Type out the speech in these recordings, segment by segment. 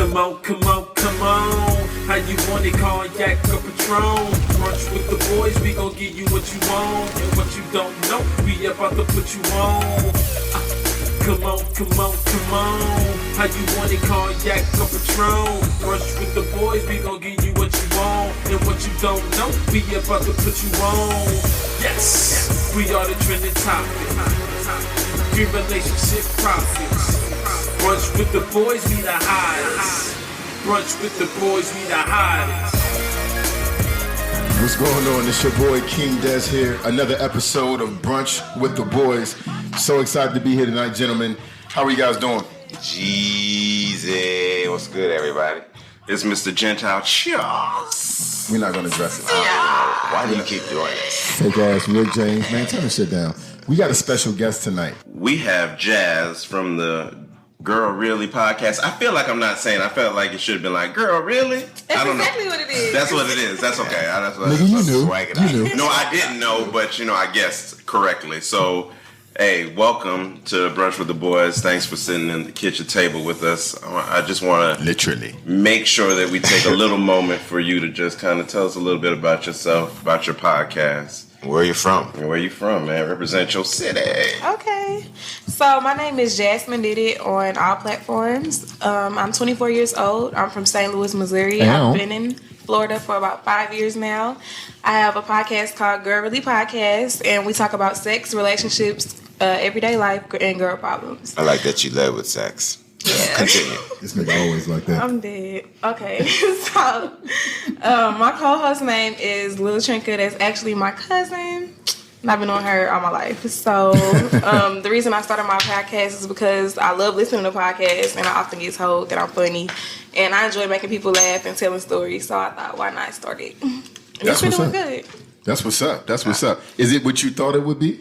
Come on, come on, come on. How you want it, cognac or Patron? Brunch with the boys, we gon' give you what you want. And what you don't know, we about to put you on. Come on, come on, come on. How you want it, cognac or Patron? Brunch with the boys, we gon' give you what you want. And what you don't know, we about to put you on. Yes, we are the trending topic. Your relationship profits. Brunch with the boys, we the hottest. Brunch with the boys, we the hottest. What's going on? It's your boy King Des here. Another episode of Brunch with the Boys. So excited to be here tonight, gentlemen. How are you guys doing? Jeezy. What's good, everybody? It's Mr. Gentile. Cheers. We're not going to address it. Why do you keep doing this? Fake ass Rick James. Man, turn this shit down. We got a special guest tonight. We have Jazz from the Girl Really podcast. I feel like I'm not saying. I felt like it should have been like, Girl Really? That's exactly what it is. That's what it is. That's okay. Nigga, you knew. No, I didn't know, but I guessed correctly. So, hey, welcome to Brunch with the Boys. Thanks for sitting in the kitchen table with us. I just want to literally make sure that we take a little moment for you to just kind of tell us a little bit about yourself, about your podcast. Where you from? Where you from, man? Represent your city. Okay. So my name is Jasmine Diddy on all platforms. I'm 24 years old. I'm from St. Louis, Missouri. Ow. I've been in Florida for about 5 years now. I have a podcast called Girl Really Podcast, and we talk about sex, relationships, everyday life, and girl problems. I like that you led with sex. Yeah. Continue. This nigga always like that. I'm dead. Okay. So my co-host name is Lil Trinka. That's actually my cousin. And I've been on her all my life. So the reason I started my podcast is because I love listening to podcasts, and I often get told that I'm funny, and I enjoy making people laugh and telling stories. So I thought, why not start it? And it's been doing good. That's what's up. That's what's up. Is it what you thought it would be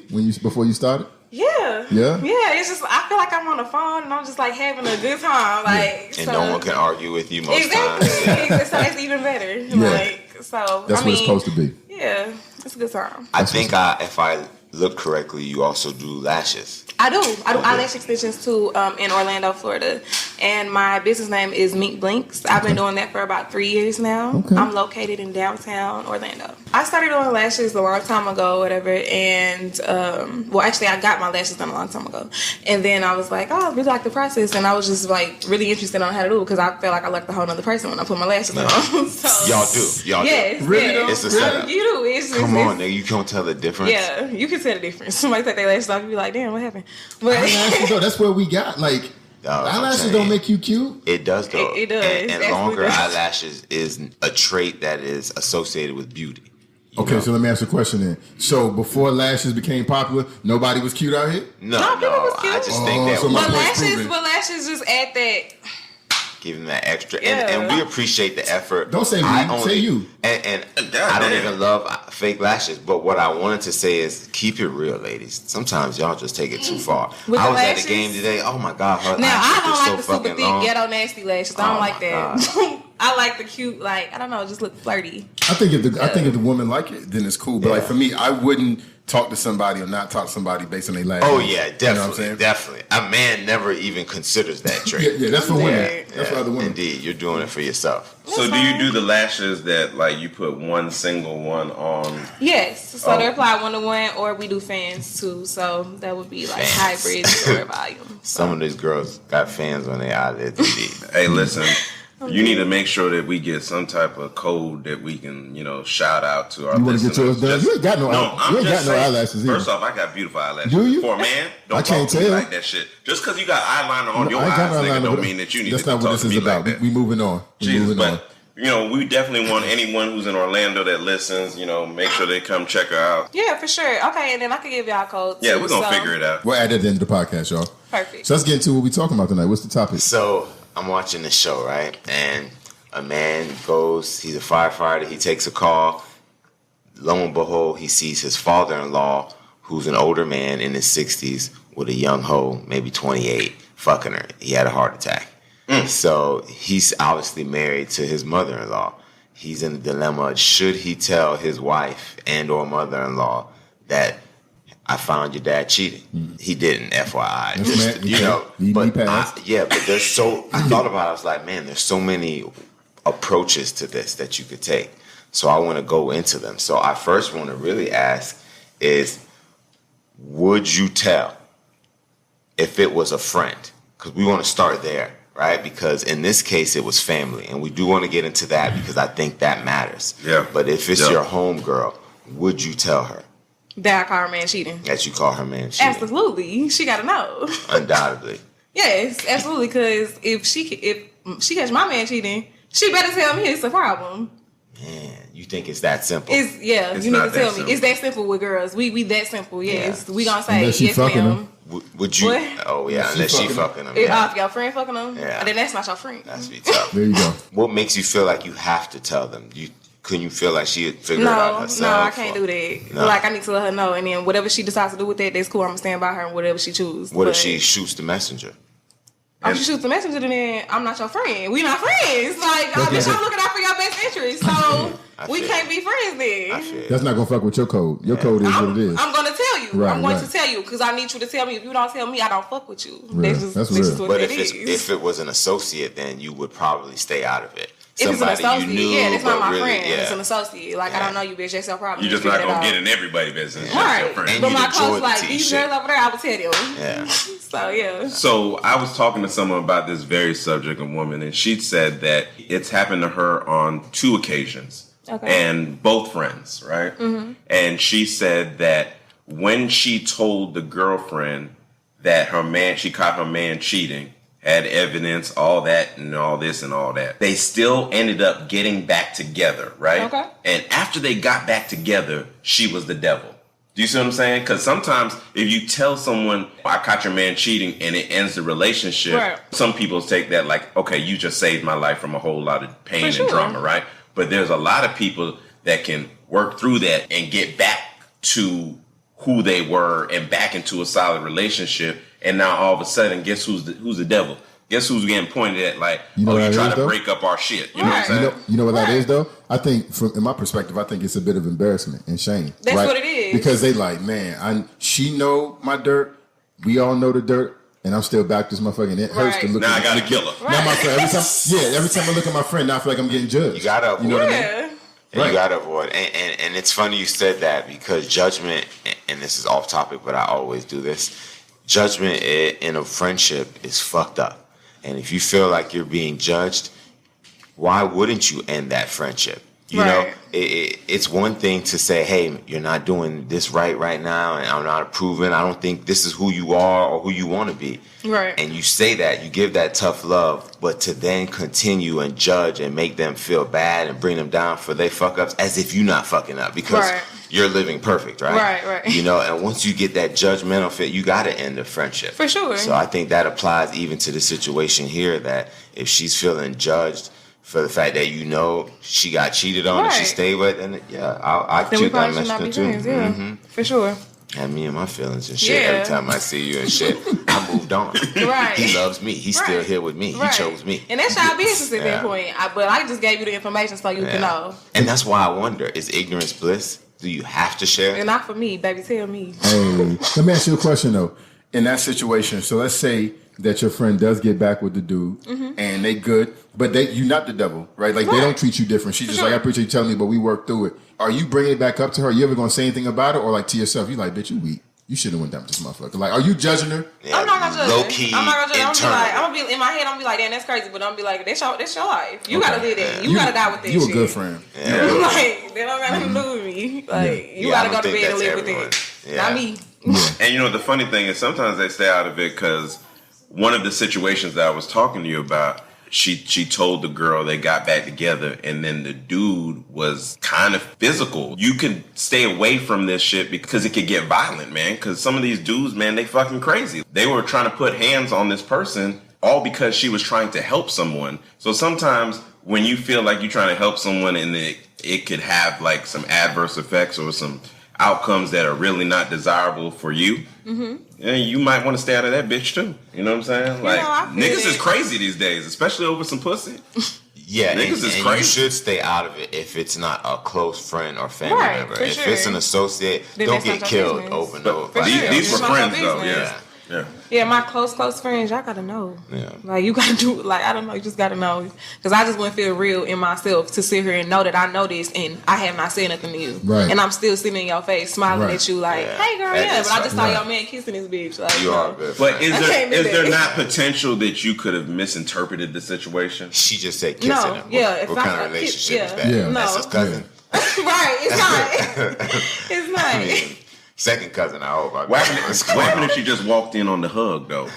before you started? Yeah. Yeah? Yeah, it's just, I feel like I'm on the phone and I'm just like having a good time. Like, And so, no one can argue with you most exactly. times. So it's even better. Yeah. Like, so That's what it's supposed to be. Yeah, it's a good time. I think if I look correctly, you also do lashes. I do eyelash extensions too in Orlando, Florida. And my business name is Mink Blinks. I've been doing that for about 3 years now. Okay. I'm located in downtown Orlando. I started doing lashes a long time ago, whatever. And, actually, I got my lashes done a long time ago. And then I was like, I really like the process. And I was just like really interested on how to do it because I felt like I looked a whole other person when I put my lashes on. So, Y'all do. yes, Really? yes. It's a setup. You do. It's Come on, nigga. You can't tell the difference. Yeah, you can tell the difference. Somebody take their lashes off, you be like, damn, what happened? But Eyelashes, though, that's where we got. Like, eyelashes don't make you cute. It does, though. It does. And It longer does. eyelashes is a trait that is associated with beauty. Okay, know? so let me ask you a question then. So before lashes became popular, nobody was cute out here? No, people was cute. I just think that so my But point's proven. lashes just add that. give them that extra, Yeah. and we appreciate the effort. Don't say me, say you. And I don't even love fake lashes, but what I wanted to say is keep it real, ladies. Sometimes y'all just take it too far. With I the was at lashes? the game today. Oh my god, her Now, I lashes don't are like so the super fucking thick, long. ghetto, nasty lashes. I don't Oh like my that. I like the cute, like, I don't know, just look flirty. I think if the woman like it, then it's cool. But like for me, I wouldn't talk to somebody or not talk to somebody based on their lashes. Oh yeah, definitely, You know what I'm saying? definitely. A man never even considers that trait. Yeah, that's for women. Yeah. That's for other women. Indeed, you're doing it for yourself. So do you do the lashes that like you put one single one on? Yes, so they apply 1-to-1, or we do fans too. So that would be like Fans. hybrids or volume. Some of these girls got fans on their eyelids. Indeed. Hey, listen. You need to make sure that we get some type of code that we can, shout out to our You want to listeners. get yours done? You ain't got no, I'm you ain't just got no saying, eyelashes either. First off, I got beautiful eyelashes. Do you? For a man, don't I can't talk to me tell. like that shit. Just because you got eyeliner on your I ain't got eyes, no nigga, eyeliner, don't but mean that you need that's to not what talk this to is me about. like that. We moving on. Jesus, but we definitely want anyone who's in Orlando that listens, make sure they come check her out. Yeah, for sure. Okay, and then I can give y'all codes. Yeah, too, we're gonna figure it out. We'll add that at the end of the podcast, y'all. Perfect. So let's get into what we're talking about tonight. What's the topic? So I'm watching the show, right? And a man goes, he's a firefighter, he takes a call. Lo and behold, he sees his father-in-law, who's an older man in his 60s, with a young hoe, maybe 28, fucking her. He had a heart attack. So he's obviously married to his mother-in-law. He's in a dilemma. Should he tell his wife and or mother-in-law that I found your dad cheating. He didn't, FYI. That's Just, mad. you know, He but passed. but there's I thought about it, I was like, man, there's so many approaches to this that you could take. So I want to go into them. So I first want to really ask is, would you tell if it was a friend? Because we want to start there, right? Because in this case, it was family. And we do want to get into that because I think that matters. Yeah. But if it's your homegirl, would you tell her That I call her man cheating. that you call her man cheating? Absolutely. She got to know. Undoubtedly. Yes, absolutely. Because if she catch my man cheating, she better tell me it's a problem. Man, you think it's that simple? It's It's you need not to that tell simple. me. It's that simple with girls. We that simple. Yes, Yeah. we gonna say Unless she yes, fucking ma'am. him. Would you? What? Oh yeah, unless she fucking him. If your friend fucking them, Yeah. then that's not your friend. That's be tough. There you go. What makes you feel like you have to tell them? Couldn't you feel like she had figured it out No, herself? I can't do that. No. Like I need to let her know, and then whatever she decides to do with that, that's cool. I'm gonna stand by her, and whatever she chooses. What if she shoots the messenger? If she shoots the messenger, then I'm not your friend. We not friends. Like, bitch, I'm looking out for your best interest. So we can't be friends then. I feel That's not gonna fuck with your code. Your code is what it is. I'm gonna tell you. Right, I'm going right. to tell you because I need you to tell me. If you don't tell me, I don't fuck with you. Real. That's That's just real. what But it if it was an associate, then you would probably stay out of it. If it's an Somebody associate, you knew, yeah, that's not but my really, friend. yeah. It's an associate. Like I don't know you, bitch. That's your problem. You're just Figure not that gonna out. get in everybody's business. Just your Right. friend. But you'd my enjoy close, the like tea these shit. girls over there, I would tell you. Yeah. So yeah. So I was talking to someone about this very subject, a woman, and she said that it's happened to her on 2 occasions. Okay. And both friends, right? Mm-hmm. And she said that when she told the girlfriend that she caught her man cheating, had evidence, all that and all this and all that, they still ended up getting back together, right? Okay. And after they got back together, she was the devil. Do you see what I'm saying? Because sometimes if you tell someone, I caught your man cheating, and it ends the relationship, Right. some people take that like, okay, you just saved my life from a whole lot of pain For sure. and drama, right? But there's a lot of people that can work through that and get back to who they were and back into a solid relationship. And now all of a sudden, guess who's the devil? Guess who's getting pointed at? Like, You know what you that trying is, to though? break up our shit. You know what I'm Right. saying? You know what that Right. is though? I think, in my perspective, I think it's a bit of embarrassment and shame. That's right? what it is. Because they like, man, she know my dirt. We all know the dirt, and I'm still back this motherfucker. And it hurts to Right. look. Now I at gotta kill her. Now my friend, every time I look at my friend, now I feel like I'm getting judged. You gotta avoid You know what I mean? Yeah. And Right. you gotta avoid. And it's funny you said that because judgment, and this is off topic, but I always do this. Judgment in a friendship is fucked up. And if you feel like you're being judged, why wouldn't you end that friendship? You know, Right. it's one thing to say, hey, you're not doing this right now, and I'm not approving. I don't think this is who you are or who you want to be. Right. And you say that, you give that tough love, but to then continue and judge and make them feel bad and bring them down for their fuck ups as if you're not fucking up because Right. you're living perfect, right? Right. You know, and once you get that judgmental fit, you got to end the friendship. For sure. So I think that applies even to the situation here that if she's feeling judged for the fact that you know she got cheated on and she Right. stayed with, and I Then we shoot that probably should not be message too. friends. Yeah. For sure. Had me and my feelings and shit Yeah. every time I see you and shit. I moved on. Right. He loves me. He's still Right. here with me. Right. He chose me. And that's y'all business at Yeah. that point. But I just gave you the information so you can know. And that's why I wonder, is ignorance bliss? Do you have to share? And not for me, baby. Tell me. Hey, let me ask you a question though. In that situation, so let's say that your friend does get back with the dude and they good, but you not the devil, right? Like they Right. don't treat you different. She's just sure. like, I appreciate you telling me, but we worked through it. Are you bringing it back up to her? Are you ever gonna say anything about it, or like to yourself, you like, bitch, you weak. You should have went down with this motherfucker. Like, are you judging her? Yeah, I'm not gonna judge. low key, I'm not gonna judge. internal. I'm gonna be in my head. I'm gonna be like, damn, that's crazy. But I'm gonna be like, that's your life. You Okay. gotta do that. You gotta die with that. You a shit. good friend. Yeah. Like they don't got nothing to do with me. Like you Yeah, I gotta go don't to think bed and that's live with everyone. it. Yeah. Not me. And you know, the funny thing is sometimes they stay out of it because one of the situations that I was talking to you about, she told the girl they got back together, and then the dude was kind of physical. You can stay away from this shit because it could get violent, man. Because some of these dudes, man, they fucking crazy. They were trying to put hands on this person all because she was trying to help someone. So sometimes when you feel like you're trying to help someone and it could have like some adverse effects or some outcomes that are really not desirable for you, yeah, you might want to stay out of that bitch too. You know what I'm saying? Like I feel niggas it. is crazy these days, especially over some pussy. Yeah, niggas is and crazy. you should stay out of it if it's not a close friend or family member. If it's an associate, then don't get killed over no. These were friends though. Yeah, my close friends, y'all gotta know. Yeah. Like, you gotta do, like, I don't know, you just gotta know. Because I just wouldn't feel real in myself to sit here and know that I know this and I have not said nothing to you. Right. And I'm still sitting in your face, smiling at you like, hey, girl, but I just saw your man kissing this bitch. Like, you are good. But is there not potential that you could have misinterpreted the situation? She just said kissing him. Yeah. What kind of relationship is that? Yeah. That's his cousin. Right, it's not. It's not. I mean, second cousin, I hope. What happened if she just walked in on the hug, though?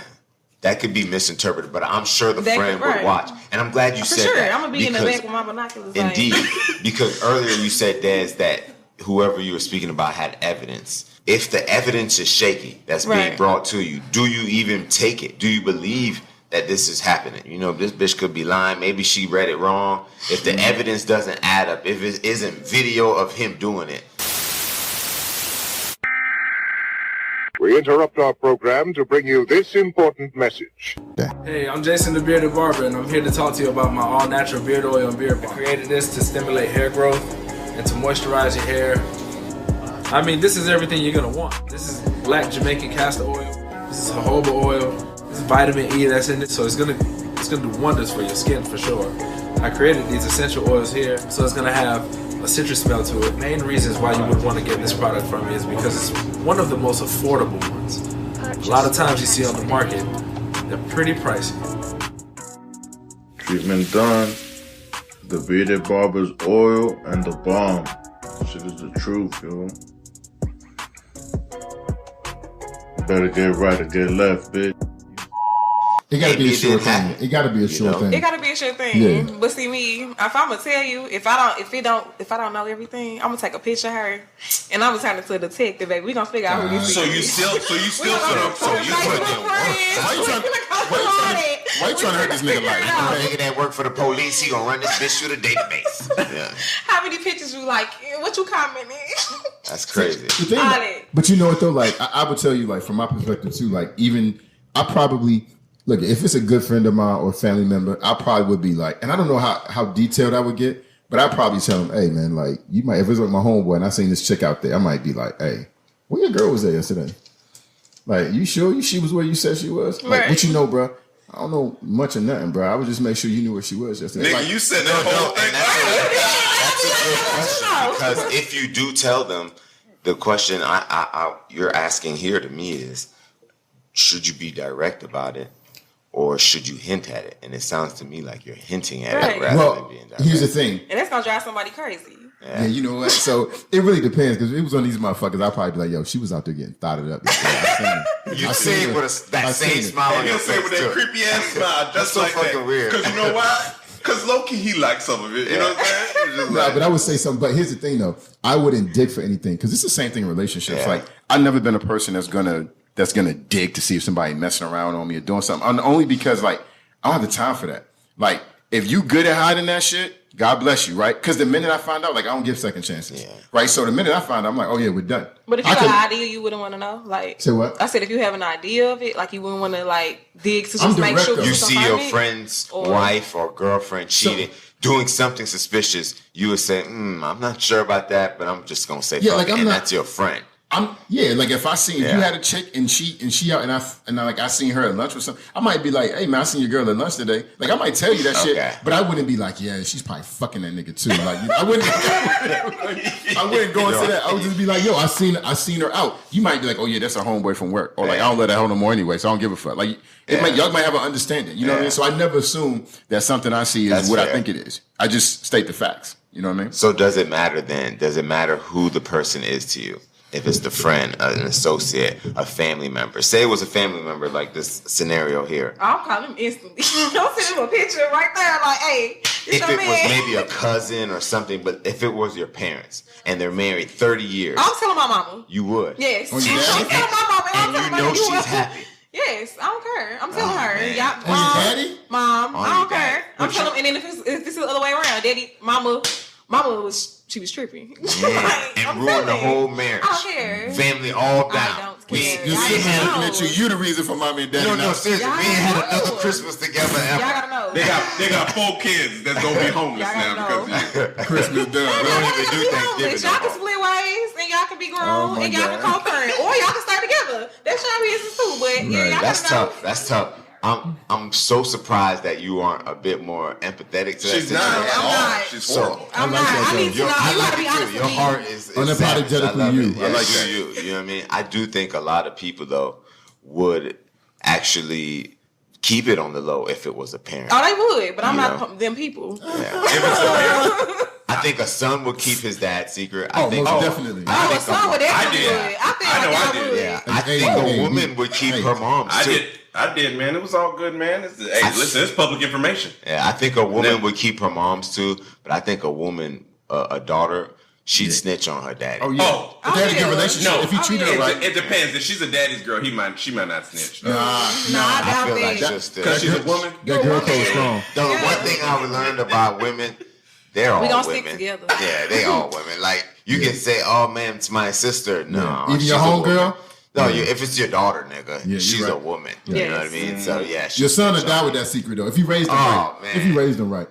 That could be misinterpreted, but I'm sure the friend would watch. And I'm glad you said that. I'm going to be in the back with my binoculars. Indeed. Because earlier you said, Des, that whoever you were speaking about had evidence. If the evidence is shaky that's being brought to you, do you even take it? Do you believe that this is happening? You know, this bitch could be lying. Maybe she read it wrong. If the evidence doesn't add up, if it isn't video of him doing it. We interrupt our program to bring you this important message. Hey, I'm Jason the Bearded Barber, and I'm here to talk to you about my all-natural beard oil and beard balm. I created this to stimulate hair growth and to moisturize your hair. I mean, this is everything you're gonna want. This is black Jamaican castor oil. This is jojoba oil. This is vitamin E that's in it, so it's gonna do wonders for your skin for sure. I created these essential oils here, so it's gonna have a citrus smell to it. Main reasons why you would want to get this product from me is because it's one of the most affordable ones. A lot of times you see on the market, they're pretty pricey. Treatment done. The Bearded Barber's oil and the balm. Shit is the truth, yo. Better get right or get left, bitch. It gotta be a sure thing. It gotta be a sure thing. It gotta be a sure thing. Yeah. But see me, if I'm gonna tell you, if I don't know everything, I'm gonna take a picture of her and I'm gonna turn it to a detective, baby. We gonna figure out who this is. So you still put in Why you trying to hurt this nigga life? Nigga that work for the police, he gonna run this bitch through the database. Yeah. How many pictures you like? What you commenting? That's crazy. But you know what though? Like I would tell you, like from my perspective too. Like even I probably. Look, if it's a good friend of mine or family member, I probably would be like, and I don't know how detailed I would get, but I'd probably tell him, hey man, like you might, if it's like my homeboy and I seen this chick out there, I might be like, hey, where your girl was there yesterday? Like, you sure she was where you said she was? Like, what you know, bro? I don't know much of nothing, bro. I would just make sure you knew where she was yesterday. Nigga, like, you said that whole thing. That's a good question, because if you do tell them, the question you're asking here to me is, should you be direct about it? Or should you hint at it? And it sounds to me like you're hinting at it rather than being direct. Here's the thing. And that's gonna drive somebody crazy. Yeah, you know what? So it really depends, because if it was on these motherfuckers, I'd probably be like, yo, she was out there getting thotted up. You say it with that same smile on your face. You'll say with that creepy ass smile. That's so fucking weird. Because you know why? Because low-key he likes some of it. You know what I'm saying? No, but I would say something. But here's the thing, though. I wouldn't dig for anything, because it's the same thing in relationships. Like, I've never been a person that's gonna dig to see if somebody messing around on me or doing something. Only because, like, I don't have the time for that. Like, if you good at hiding that shit, God bless you, right? Because the minute I find out, like, I don't give second chances, right? So the minute I find out, I'm like, oh yeah, we're done. But if you have an idea, you wouldn't want to know. Like, say what? I said, if you have an idea of it, like, you wouldn't want to like dig to just make sure you see your friend's wife or girlfriend cheating, doing something suspicious. You would say, I'm not sure about that, but I'm just gonna say, fuck it, and that's your friend. Like if I seen you had a chick and she out and I seen her at lunch or something, I might be like, hey man, I seen your girl at lunch today. Like I might tell you that shit, but I wouldn't be like, yeah, she's probably fucking that nigga too. Like I wouldn't go into that. I would just be like, yo, I seen her out. You might be like, oh yeah, that's her homeboy from work, or like I don't let her out no more anyway, so I don't give a fuck. Like y'all might have an understanding, you know what I mean? So I never assume that something I see is what I think it is. I just state the facts. You know what I mean? So does it matter then? Does it matter who the person is to you? If it's the friend, an associate, a family member. Say it was a family member, like this scenario here. I'll call him instantly. Don't send him a picture right there, like, hey, if it was maybe a cousin or something, but if it was your parents and they're married 30 years. I'm telling my mama. You would? Yes. I'm telling my mama. And you know she's happy. Yes, I don't care. I'm telling her. Daddy? Mom, I don't care. I'm telling him, and then if this is the other way around, daddy, mama was tripping. And ruined the whole marriage. I don't care. Family all down. I don't We Your sister looking at you. You the reason for mommy and daddy. No, seriously. We ain't had another Christmas together ever. Y'all gotta know. They got 4 kids that's gonna be homeless now because of you. Christmas done. We don't even do Thanksgiving. Y'all can split ways and y'all can be grown and y'all can co-parent or y'all can stay together. That's y'all business too. But yeah, y'all That's gotta know. tough. That's tough. I'm so surprised that you aren't a bit more empathetic to that She's not situation. at all. not. She's So, horrible. I'm not. I need to know. You gotta be honest Your with me. heart is Unapologetically savage. I love you. it. I like Yes, that. You know what I mean? I do think a lot of people though would actually keep it on the low if it was a parent. Oh, they would, but I'm You not them people. Yeah. If it's a parent, I think a son would keep his dad's secret. Oh, I think most definitely. Oh, some would definitely did. would. I think I know I did. would. Yeah, I Hey, think hey, a woman hey, would keep hey. her mom's too. I did, man. It was all good, man. Hey, listen, it's public information. Yeah, I think a woman would keep her mom's too, but I think a woman, a daughter, she'd snitch on her daddy. Oh yeah. Oh. If they had a good yeah. relationship, No. if he treated her right. It depends. If she's a daddy's girl, she might not snitch. Nah, I I feel doubt like that. just Because she's a woman. That girl code strong. the one thing I learned about women, they're all We gonna women. stick together. Yeah, they all women. Like you can say, "Oh man, it's my sister." No, Even she's your a woman. homegirl? No, if it's your daughter, nigga, you're she's right. a woman. You know what I Yes. mean? So yeah, Your son will snitch die on with that secret though. If you raised him Oh, right. man. If you raised him right.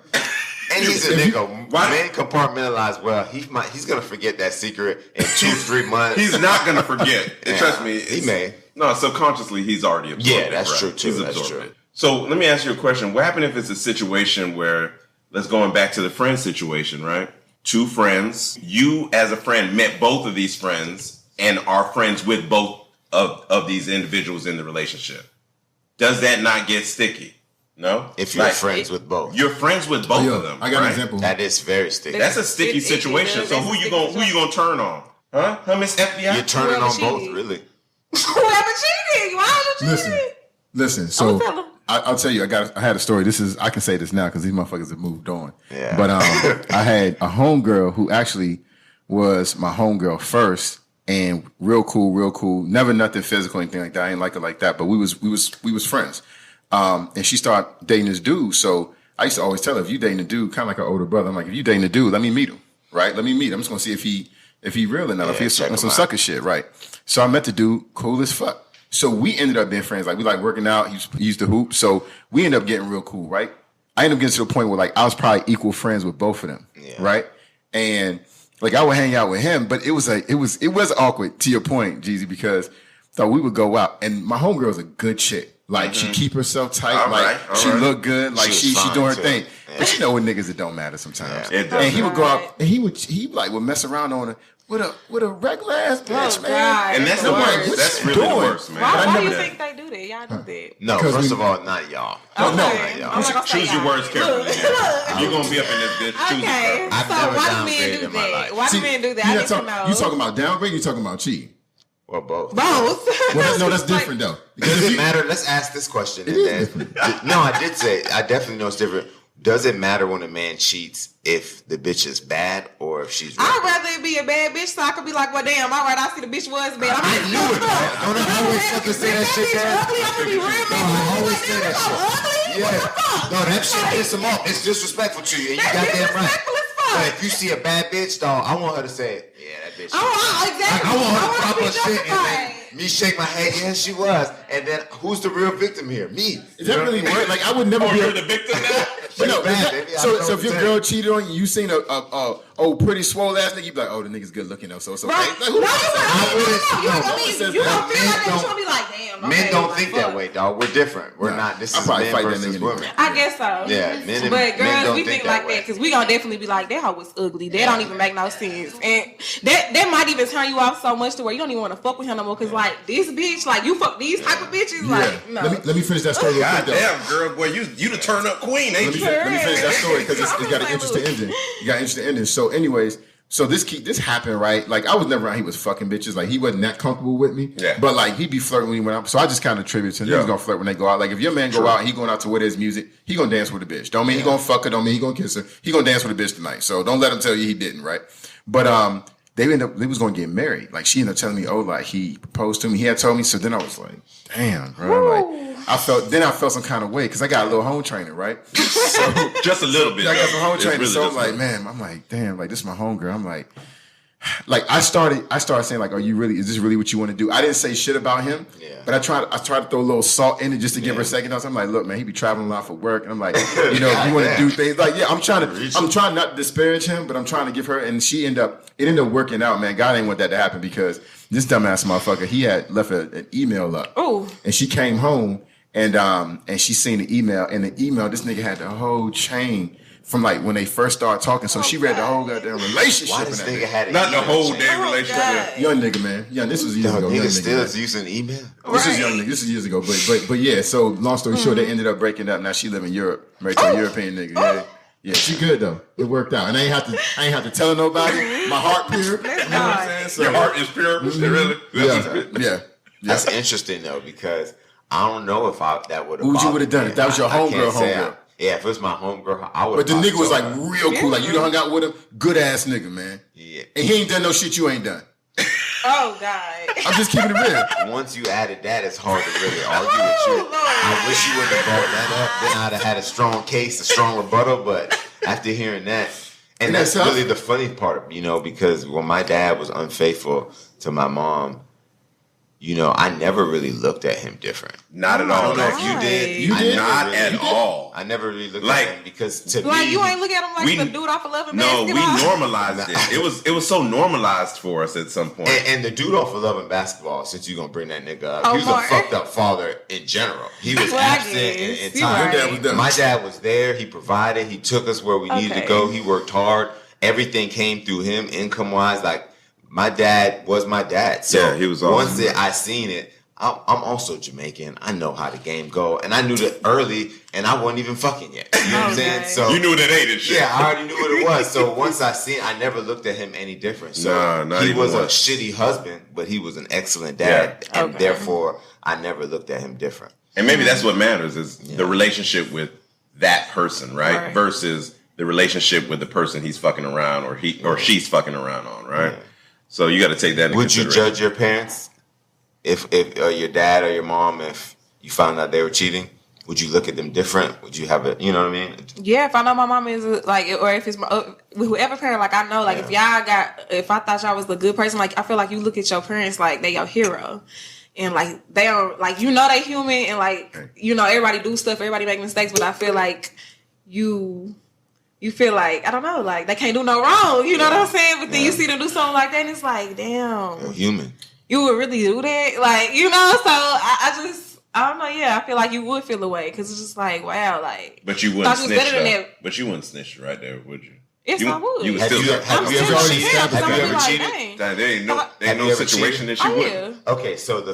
And he's a nigga. Men compartmentalize well. He's gonna forget that secret in 2-3 months. He's not gonna forget. Yeah, Trust me. he may. No, subconsciously he's already absorbed. Yeah, it, that's right? true, too. He's That's absorbed true. it. So let me ask you a question. What happened if it's a situation where, let's going back to the friend situation, right? 2 friends. You as a friend met both of these friends and are friends with both of these individuals in the relationship. Does that not get sticky? No? If you're friends with both, You're friends with both of them. I got an right? example. that is very sticky. That's a sticky It situation. does. So That's who a you sticky gonna turn on? Huh, Miss FBI? You're turning Whoever on she both, is. really. Whoever cheated, why would you cheat? Listen. So tell him. I'll tell you. I had a story. I can say this now because these motherfuckers have moved on. Yeah. But I had a homegirl who actually was my homegirl first, and real cool. Never nothing physical, anything like that. I ain't like her like that. But we was friends. And she started dating this dude. So I used to always tell her, if you dating a dude, kind of like her older brother, I'm like, if you dating a dude, let me meet him, right? Let me meet him. I'm just gonna see if he real or not, if he's check some him out. sucker shit, right? So I met the dude, cool as fuck. So we ended up being friends. Like we like working out. He used to hoop. So we ended up getting real cool, right? I ended up getting to the point where like I was probably equal friends with both of them, right? And like I would hang out with him, but it was awkward to your point, Jeezy, because so we would go out, and my homegirl's a good chick. Like she keep herself tight, All like right, all she right. look good, like She she was fine, doing her too. thing. Yeah. But you know with niggas it don't matter sometimes. Yeah, it does. And he would go out, and he would mess around on her with a regular ass bitch, man. God. And that's the the worst. worst. What That's you really the doing? worst, man. Why never you did. think they do that? Y'all do that. No, Because first we- of all, not y'all. Okay. y'all. I'm not gonna say Choose your y'all. words carefully. Look. If you're gonna be up in this bitch, choose it Okay. carefully. I've So never why do downgraded men do in my that? life. Why do men do that? I need to know. You talking about downgrade? You talking about cheating? Or both. both? Well, that's different though. Because Does if it you- matter? Let's ask this question. It and is then, no, I did say I definitely know it's different. Does it matter when a man cheats if the bitch is bad or if she's? I'd rather it be a bad bitch so I could be like, well, damn, all right, I see the bitch was bad. I knew it, man. Don't I always fucking say that shit, That man? bitch ugly, I'm gonna be real No, mad. I always say that Damn, shit. ugly? Yeah. What the fuck? No, that shit piss him off. It's disrespectful to you, and you That's goddamn right. disrespectful as fuck. But if you see a bad bitch, dog, I want her to say, "Yeah, that bitch." Exactly. I want her to I pop be her shit, and justified. then me shake my head. Yes, she was. And then who's the real victim here? Me. Is that really work? Like I would never Oh, be. you're the victim now? But no, bad, that- baby. I so know so if what your you're girl saying. cheated on you, you seen a pretty swole ass nigga, you be like, oh, the nigga's good looking though, so it's okay. Right. Like, who No, the fuck says that? you no, don't no, feel it says like that. that. Men You don't- gonna be like, damn. Men okay, don't like, think fuck. that way, dog. We're different. We're Nah. not. This I'll is probably men fight that versus nigga women. anyway. I guess so. Yeah, men and- but men girls, don't we think think that like way. that because we gonna definitely be like, that hoe was ugly. That don't even make no sense, and that might even turn you off so much to where you don't even want to fuck with him no more. Cause like this bitch, like you fuck these type of bitches, like no. Let me finish that story real God quick though. damn, girl, boy, you the turn up queen, ain't you? Let me finish that story because it's got an interesting ending. You got an interesting ending. So, anyways, so this happened, right? Like I was never around. He was fucking bitches. Like he wasn't that comfortable with me. Yeah. But like he'd be flirting when he went out. So I just kind of attribute to him. He's gonna flirt when they go out. Like if your man go out, he going out to with his music. He gonna dance with a bitch. Don't mean he gonna fuck her. Don't mean he gonna kiss her. He gonna dance with a bitch tonight. So don't let him tell you he didn't, right? But they was gonna get married. Like she ended up telling me, oh, like he proposed to me. He had told me. So then I was like, damn, bro. Like I felt some kind of way because I got a little home trainer, right? So Just a little bit. I got some home It's training. really So I'm just like, a- man, I'm like, damn, like this is my homegirl. I'm like, like I started saying like, is this really what you want to do? I didn't say shit about him, but I tried to throw a little salt in it just to give her a second thought. I'm like, look, man, he be traveling a lot for work, and I'm like, you want to do things like, I'm trying not to disparage him, but I'm trying to give her, and it ended up working out, man. God ain't want that to happen because this dumbass motherfucker, he had left an email up, and she came home and she seen the email, and the email, this nigga had the whole chain. From like when they first started talking, so she read the whole goddamn relationship. Why this nigga had not the whole damn relationship. Young nigga, man. Yeah, this was years ago. Nigga still is using email. This is young nigga. This is years ago. But yeah. So long story short, they ended up breaking up. Now she live in Europe, married to a European nigga. Yeah, she good though. It worked out, and I ain't have to tell nobody. My heart pure. You know what I'm saying? So, your heart is pure. Really? Yeah. That's interesting though, because I don't know if that would have. What you would have done if that was your homegirl? Yeah, if it was my homegirl, I would. But the nigga was like real cool. Like you hung out with him, good ass nigga, man. Yeah, and he ain't done no shit you ain't done. Oh God! I'm just keeping it real. Once you added that, it's hard to really argue with you. Lord. I wish you wouldn't have brought that up. Then I'd have had a strong case, a strong rebuttal. But after hearing that, and that's really the funny part, because when my dad was unfaithful to my mom. I never really looked at him different. Not at all. I don't know if you did. You did? Not at all. I never really looked at him because to me, you ain't look at him like the dude off of Love and Basketball. No, we Basketball. normalized it. It was so normalized for us at some point. And the dude off of Love and Basketball, since you're gonna bring that nigga up, he was a fucked up father in general. He was absent in time. Right. My dad was there. He provided. He took us where we needed to go. He worked hard. Everything came through him, income wise. Like my dad was my dad. So he was awesome. Once I seen it. I'm also Jamaican. I know how the game go, and I knew that early, and I wasn't even fucking yet. You know what I'm saying? So you knew that ain't it shit. Yeah, I already knew what it was. So once I seen, I never looked at him any different. So he was a shitty husband, but he was an excellent dad, and therefore I never looked at him different. And maybe that's what matters is the relationship with that person, right? Versus the relationship with the person he's fucking around or she's fucking around on, right? Yeah. So you got to take that into consideration. Would you judge your parents? If your dad or your mom, if you found out they were cheating, would you look at them different? Would you have a, you know what I mean? Yeah, if I know my mom is like, or if it's whoever parent, like I know, like if I thought y'all was the good person, like I feel like you look at your parents like they your hero, and like they are like they human, and like everybody do stuff, everybody make mistakes, but I feel like you feel like I don't know, like they can't do no wrong, you know what I'm saying? But then you see them do something like that, and it's like, damn, you're human. You would really do that? Like, so I don't know, I feel like you would feel away because it's just like, wow, like. But you wouldn't snitch, but you wouldn't snitch right there, would you? Yes, I would. You would have still. Have you ever cheated? There ain't no situation that you wouldn't. Okay, so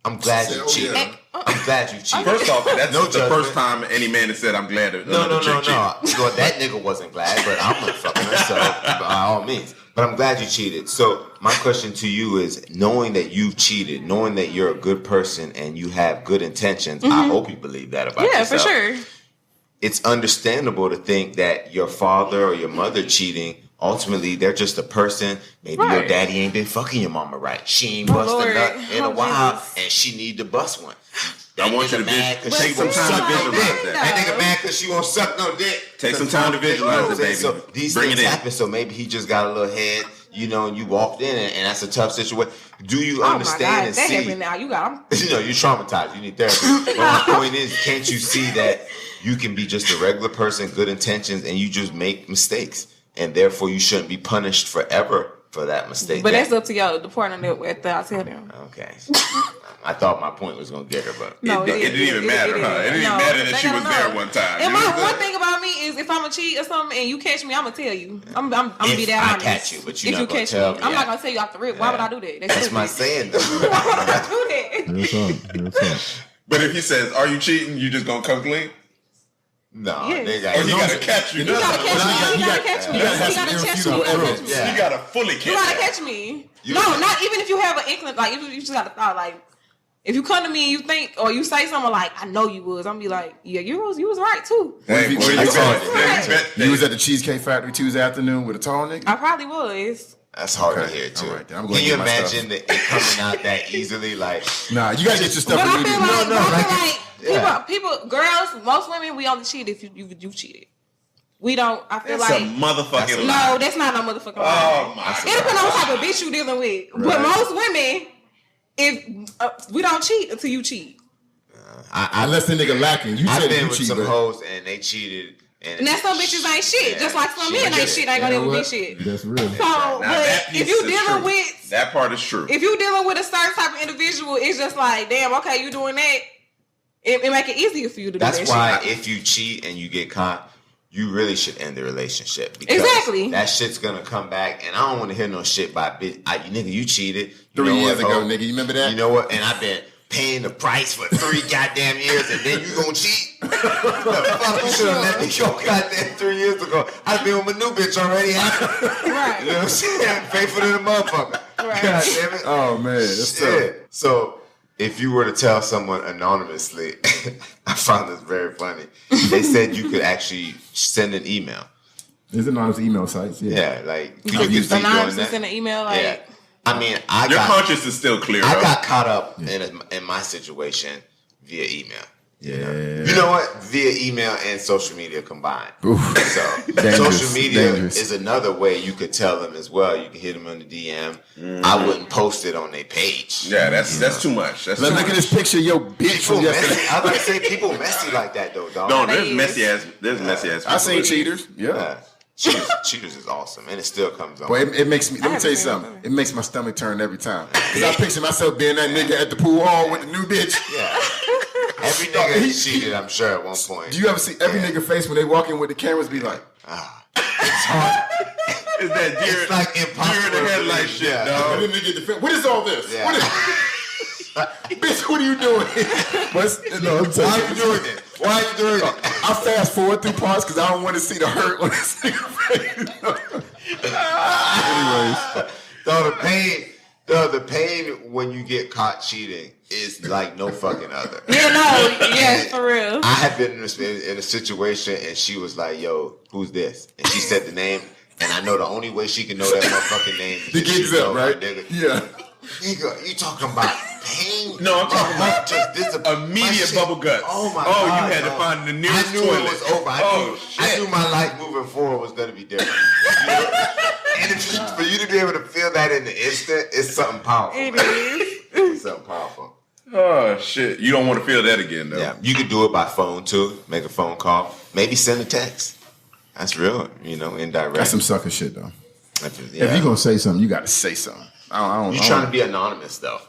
I'm glad you cheated. I'm glad you cheated. First off, that's the first time any man has said, I'm glad that No. Well, that nigga wasn't glad, but I'm not fucking her, so by all means. But I'm glad you cheated. So my question to you is, knowing that you've cheated, knowing that you're a good person and you have good intentions, I hope you believe that about yourself. Yeah, for sure. It's understandable to think that your father or your mother cheating, ultimately they're just a person. Maybe your daddy ain't been fucking your mama right. She ain't bust a nut in a while, and she need to bust one. I want you to take some time to visualize that. That nigga mad because she won't suck no dick. Take some time to visualize it, baby. So these things happen. So maybe he just got a little head, and you walked in, and that's a tough situation. Do you understand and see? That happened now. You got him. You're traumatized. You need therapy. But my point is, can't you see that you can be just a regular person, good intentions, and you just make mistakes, and therefore you shouldn't be punished forever for that mistake? But that's up to y'all, the partner that I tell them. Okay. I thought my point was gonna get her, but it didn't even matter, huh? It didn't even matter that she was there one time. And one thing about me is, if I'm a cheat or something and you catch me, I'm gonna tell you. I'm gonna be that honest. I catch you, but if you catch me, I'm not gonna tell you off the rip. Why would I do that? That's my saying, though. Why would I do that? But if he says, "Are you cheating?" You just gonna come clean? No, he gotta catch you. You gotta catch me. You gotta catch me. You gotta fully catch me. You gotta catch me. No, not even if you have an inkling. Like, you just gotta thought, like, if you come to me and you think, or you say something like, I know you was, I'm gonna be like, yeah, you was right too. Hey, you was at the Cheesecake Factory Tuesday afternoon with a tall nigga? I probably was. That's hard to hear too. Right, can you imagine it coming out that easily? Like, nah, you gotta get your stuff. But I feel like people, girls, most women, we only cheat if you cheated. we don't. I feel That's like a motherfucking lie. no, that's not no motherfucking lie. Oh my It depends on what type of bitch you dealing with. Right. But most women, if we don't cheat until you cheat. Unless the nigga lacking. You I've said been you with cheat, some but hoes and they cheated. And that's some bitches ain't shit. Yeah, just like some men ain't shit. Ain't gonna ever be shit. That's real. So, Now, but that piece if you is dealing true. with That part is true. if you dealing with a certain type of individual, it's just like, damn, okay, you doing that. It make it easier for you to do that That's why shit. if you cheat and you get caught, you really should end the relationship. Because Exactly. that shit's gonna come back, and I don't want to hear no shit by bitch. Nigga, you cheated. You 3 know years what, ago, ho? nigga. You remember that? You know what? And I've been paying the price for 3 goddamn years, and then you gonna cheat? The fuck, you should have let me go goddamn 3 years ago. I've been with my new bitch already. Right. You know what I'm saying? Faithful to the motherfucker. Right. God damn it. Oh man, that's tough. Shit. So if you were to tell someone anonymously, I found this very funny. They said you could actually send an email. There's anonymous email sites. Yeah, like You could could be use doing anonymous that. in an email, like Yeah. I mean, Your conscience is still clear. I though. got caught up in my situation via email. Yeah. You know what? Via email and social media combined. Oof. So Dangerous, social media dangerous. is another way you could tell them as well. You can hit them on the DM. I wouldn't post it on their page. Yeah, that's too much. That's Look too at much. this picture, yo, bitch People from yesterday. messy. I was about to say people messy like that though, dog. No, They there's is. messy ass. There's messy ass. I seen people. cheaters. Yeah. Cheaters is awesome, and it still comes on. Boy, it makes me. Let me haven't tell you seen something. one. It makes my stomach turn every time. Cause I picture myself being that nigga at the pool hall with the new bitch. Yeah, every nigga has cheated, I'm sure, at one point. Do you ever see every nigga face when they walk in with the cameras? Be like, It's hard. It's that deer, It's like impossible. deer in the headlight shit, Yeah. dog. and then they get the. What is all this? Yeah. What is? Bitch, what are you doing? No, I'm Why telling are you doing it? Why are you doing it? I fast forward through parts because I don't want to see the hurt on this nigga face. Anyways, the pain when you get caught cheating is like no fucking other. yeah, no, yes, for real. I had been in a situation and she was like, "Yo, who's this?" And she said the name, and I know the only way she can know that motherfucking name is the if she gigs up, know right? her nigga. Yeah. Nigga, you talking about pain? No, I'm talking about just this immediate bubble guts. Oh my Oh, god! you had to dog. find the nearest I knew toilet. it was over. I knew my life moving forward was going to be different. And for you to be able to feel that in the instant, it's something powerful. It man. is. It's something powerful. Oh shit! You don't want to feel that again, though. Yeah, you could do it by phone too. Make a phone call. Maybe send a text. That's real. Indirect. That's some sucker shit though. Yeah. If you gonna say something, you got to say something. You trying to be anonymous though?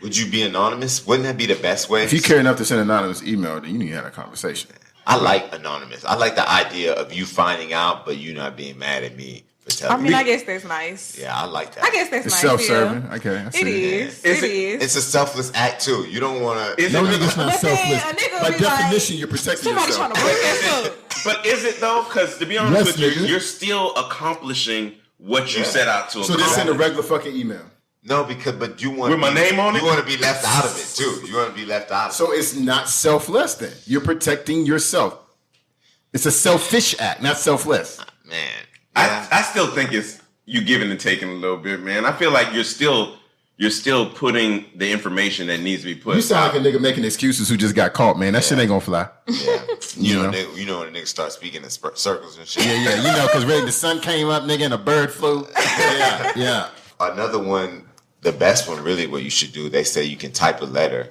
Would you be anonymous? Wouldn't that be the best way? If you care enough to send an anonymous email, then you need to have a conversation. I like anonymous. I like the idea of you finding out, but you not being mad at me for telling I mean, me. I guess that's nice. Yeah, I like that. I guess that's It's nice. self-serving. Yeah. Okay, I see It is. Is It it- is. It's a selfless act too. You don't want to. No nigga's not But then selfless. a nigga By be definition, like, you're protecting Somebody yourself. trying to break that up. But is it though? Because to be honest Yes, with you, nigga. you're still accomplishing what you Yeah. set out to So accomplish. just send a regular fucking email. No, but you want With my name on it? You want to be left out of it too. You want to be left out of it. So it's not selfless then. You're protecting yourself. It's a selfish act, not selfless. Man, yeah. I still think it's you giving and taking a little bit, man. I feel like you're still putting the information that needs to be put. You sound like a nigga making excuses who just got caught, man. That shit ain't gonna fly. Yeah. You know? You know when a nigga start speaking in circles and shit. Yeah, you know, because the sun came up, nigga, and a bird flew. Yeah. Another one, the best one, really, what you should do. They say you can type a letter.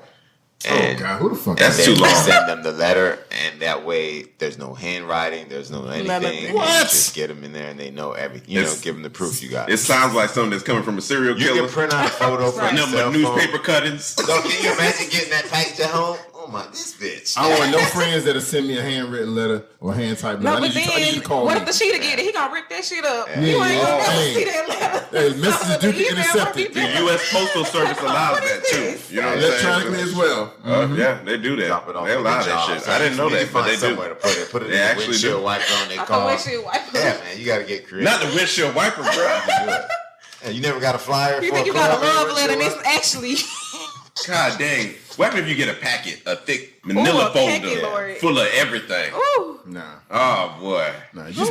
And Oh God, who the fuck? That's is too that? long. Send them the letter, and that way there's no handwriting, there's no anything. Nothing. And What? you just get them in there, and they know everything. Give them the proof you got. It sounds like something that's coming from a serial You killer. can print out a photo from your Nothing cell but phone. newspaper cuttings. So can you imagine getting that package at home? Oh my, this bitch. I don't want no friends that'll send me a handwritten letter or hand typed letter. No, I but need you to then, call what me. if the cheater get it? He gonna rip that shit up. Yeah, You ain't gonna never hey. see that letter. Hey, messages do The get email intercepted. gonna be The U.S. Postal Service allows that too. You know what I'm saying? Electronically as well. Yeah, they do that. Drop it off They at allow the that job. shit. I didn't know You need that, to but find they somewhere do. to put it. Put it They in the actually windshield do. wiper on their I car. can windshield wiper. Yeah, man, you gotta get creative. Not the windshield wiper, bro. Hey, you never got a flyer You for think a you got a club love letter and windshield it's wiper? actually God dang. What happens if you get a packet, a thick manila a packet, folder Lord. full of everything? Ooh. Nah, Oh boy.